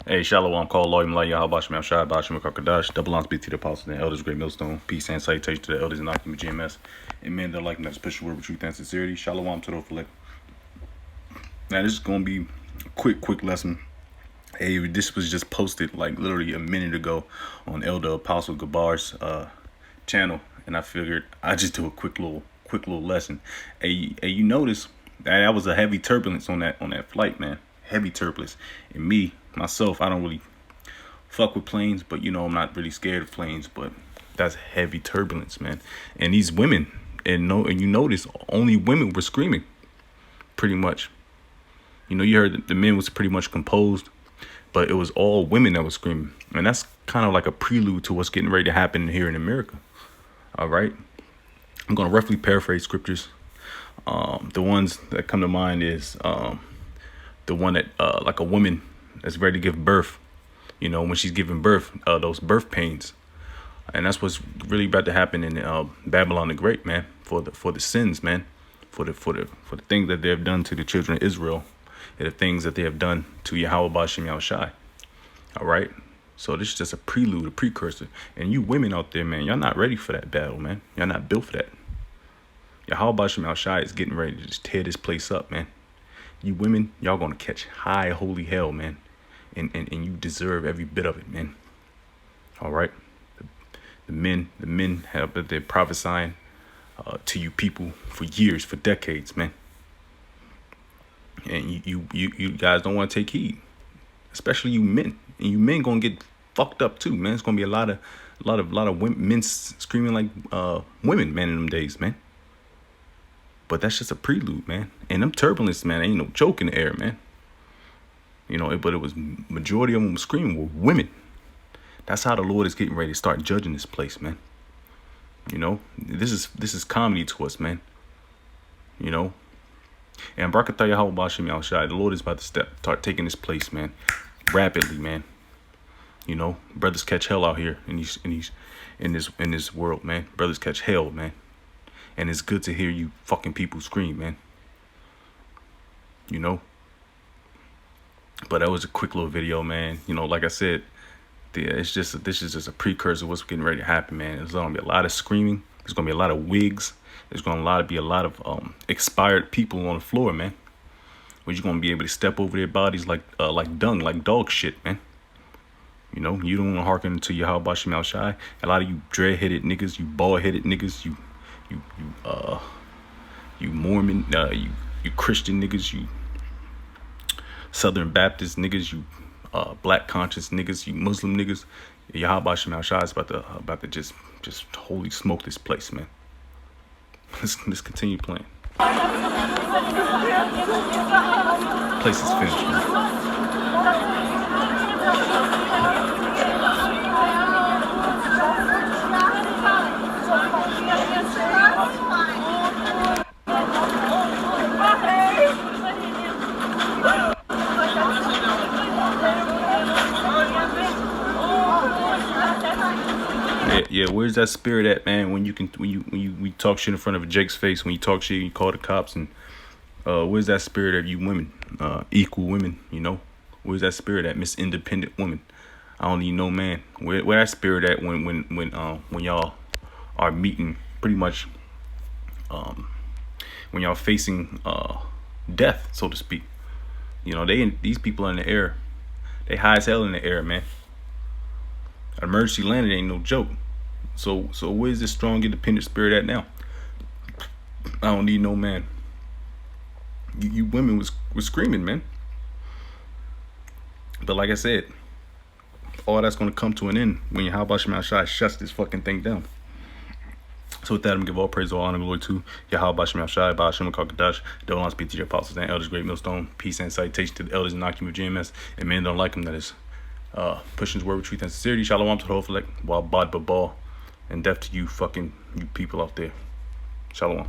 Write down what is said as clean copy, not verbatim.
Hey, Shalom, call Loyim Lai Yahabashim Al Shai Bashim Kakadash, double on speak to the apostles and elders, great millstone, peace and salutation to the elders and Akim GMS. Amen. They're like that's push the word with truth and sincerity. Shalom to the reflect. Now, this is gonna be a quick lesson. Hey, this was just posted like literally a minute ago on Elder Apostle Gabar's channel, and I figured I'd just do a quick little lesson. Hey, you notice that was a heavy turbulence on that flight, man. Heavy turbulence. And myself, I don't really fuck with planes, but you know, I'm not really scared of planes, but that's heavy turbulence, man. And these women, and you notice only women were screaming, pretty much. You know, you heard that the men was pretty much composed, but it was all women that was screaming. And that's kind of like a prelude to what's getting ready to happen here in America. All right. I'm going to roughly paraphrase scriptures. The ones that come to mind is the one that like a woman that's ready to give birth, you know, when she's giving birth, those birth pains. And that's what's really about to happen in Babylon the Great, man, for the sins, man, for the things that they have done to the children of Israel, and the things that they have done to Yahweh Bashim Yahushai. All right. So this is just a prelude, a precursor. And you women out there, man, y'all not ready for that battle, man. Y'all not built for that. Yahweh Bashim Yahushai is getting ready to just tear this place up, man. You women, y'all gonna catch high holy hell, man. And you deserve every bit of it, man. All right. The men have been prophesying to you people for years, for decades, man. And you guys don't want to take heed, especially you men. And you men gonna get fucked up too, man. It's gonna be a lot of women, men screaming like women, man, in them days, man. But that's just a prelude, man. And them turbulence, man, ain't no joke in the air, man. You know, but it was majority of them screaming were women. That's how the Lord is getting ready to start judging this place, man. You know, this is comedy to us, man. You know, and Barakatah Yahweh Bashim Yahushai, the Lord is about to start taking this place, man, rapidly, man. You know, brothers catch hell out here in this world, man. Brothers catch hell, man. And it's good to hear you fucking people scream, man. You know. But that was a quick little video, man. You know, like I said, this is just a precursor of what's getting ready to happen, man. There's gonna be a lot of screaming. There's gonna be a lot of wigs. There's gonna be a lot of expired people on the floor, man. Where you're gonna be able to step over their bodies like dung, like dog shit, man. You know, you don't want to hearken to Yahweh Bashim Yahushai. A lot of you dread-headed niggas, you bald-headed niggas, you Mormon, you Christian niggas, you Southern Baptist niggas, you black conscious niggas, you Muslim niggas. Yahweh Bashim Yahushai is about to just holy smoke this place, man. Let's continue playing. Place is finished, man. Yeah, where's that spirit at, man? When we talk shit in front of Jake's face, when you talk shit, you call the cops, and where's that spirit of you women, equal women? You know, where's that spirit at, Miss Independent Woman? I don't even know, man. Where that spirit at when y'all are meeting, pretty much, when y'all facing death, so to speak. You know, these people are in the air. They high as hell in the air, man. An emergency landing ain't no joke. So where's this strong independent spirit at now? I don't need no man. You women was screaming, man. But like I said, all that's gonna come to an end when Yahweh Bashim Yahushai shuts this fucking thing down. So with that, I'm gonna give all praise, all honor, and glory to Yahweh Bashim Yahushai, Bashim Kakadash, double on speak to the apostles and elders, great millstone, peace and salutation to the elders and Akim GMS, and men don't like him, that is. Pushing his word with truth and sincerity. Shalom to the whole select, while bad babal, and death to you people out there. Shalom.